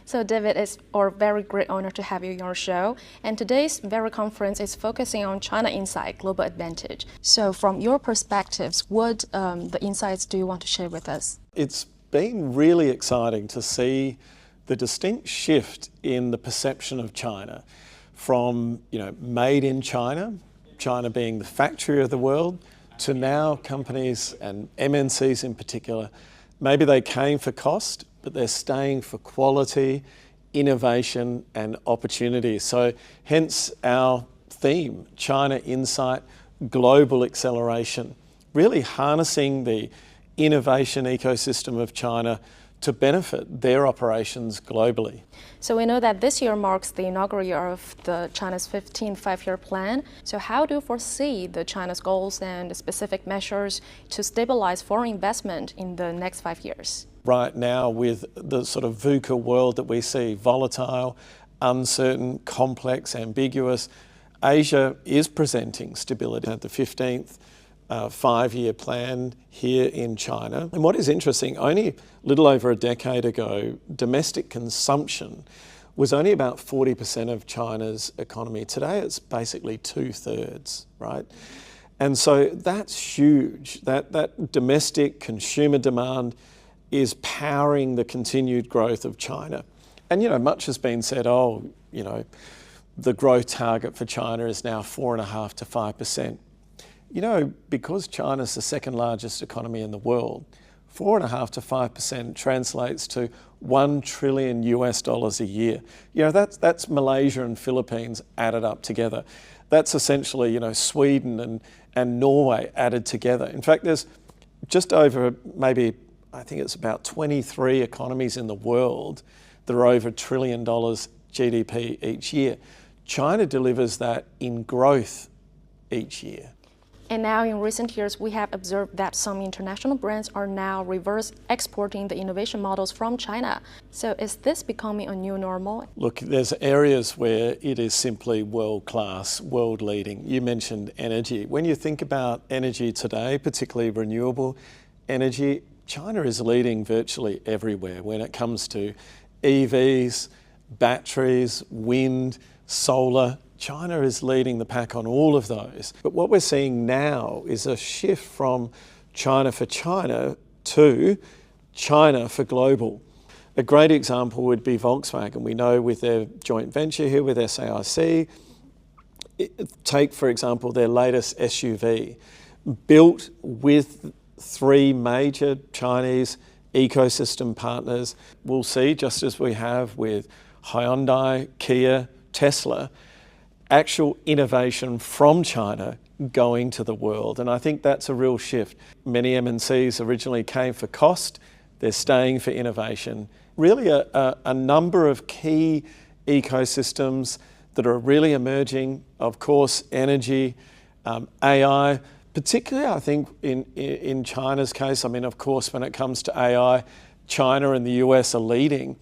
So David, it's our very great honor to have you on our show. And today's very conference is focusing on China Insight, Global Advantage. So from your perspectives, what the insights do you want to share with us? It's been really exciting to see the distinct shift in the perception of China from, made in China, China being the factory of the world, to now companies and MNCs in particular, maybe they came for cost, but they're staying for quality, innovation and opportunity. So hence our theme, China Insight, Global Acceleration, really harnessing the innovation ecosystem of China to benefit their operations globally. So we know that this year marks the inaugural year of China's 15th five-year plan. So how do you foresee China's goals and specific measures to stabilize foreign investment in the next 5 years? Right now, with the sort of VUCA world that we see, volatile, uncertain, complex, ambiguous, Asia is presenting stability at the 15th five-year plan here in China. And what is interesting, only a little over a decade ago, domestic consumption was only about 40% of China's economy. Today it's basically 2/3, right? And so that's huge. That domestic consumer demand is powering the continued growth of China. And much has been said, the growth target for China is now 4.5% to 5%. Because China's the second largest economy in the world, 4.5% to 5% translates to $1 trillion a year. That's Malaysia and Philippines added up together. That's essentially, Sweden and Norway added together. In fact, there's just over I think it's about 23 economies in the world that are over $1 trillion GDP each year. China delivers that in growth each year. And now in recent years, we have observed that some international brands are now reverse exporting the innovation models from China. So is this becoming a new normal? Look, there's areas where it is simply world-class, world-leading. You mentioned energy. When you think about energy today, particularly renewable energy, China is leading virtually everywhere when it comes to EVs, batteries, wind, solar. China is leading the pack on all of those. But what we're seeing now is a shift from China for China to China for global. A great example would be Volkswagen. We know with their joint venture here with SAIC, take for example their latest SUV, built with 3 major Chinese ecosystem partners. We'll see, just as we have with Hyundai, Kia, Tesla, actual innovation from China going to the world. And I think that's a real shift. Many MNCs originally came for cost, they're staying for innovation. Really a number of key ecosystems that are really emerging, of course, energy, AI, particularly I think in China's case. Of course, when it comes to AI, China and the US are leading.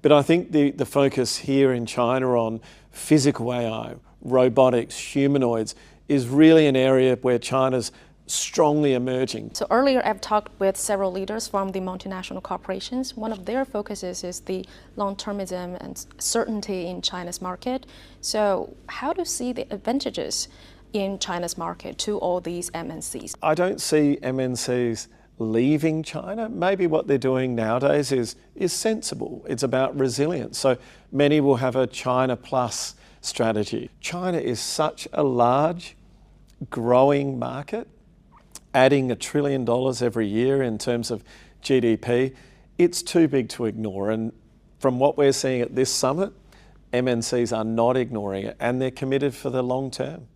But I think the focus here in China on physical AI, robotics, humanoids, is really an area where China's strongly emerging. So earlier I've talked with several leaders from the multinational corporations. One of their focuses is the long-termism and certainty in China's market. So how do you see the advantages in China's market to all these MNCs? I don't see MNCs leaving China. Maybe what they're doing nowadays is sensible. It's about resilience. So many will have a China plus strategy. China is such a large, growing market, adding $1 trillion every year in terms of GDP. It's too big to ignore. And from what we're seeing at this summit, MNCs are not ignoring it, and they're committed for the long term.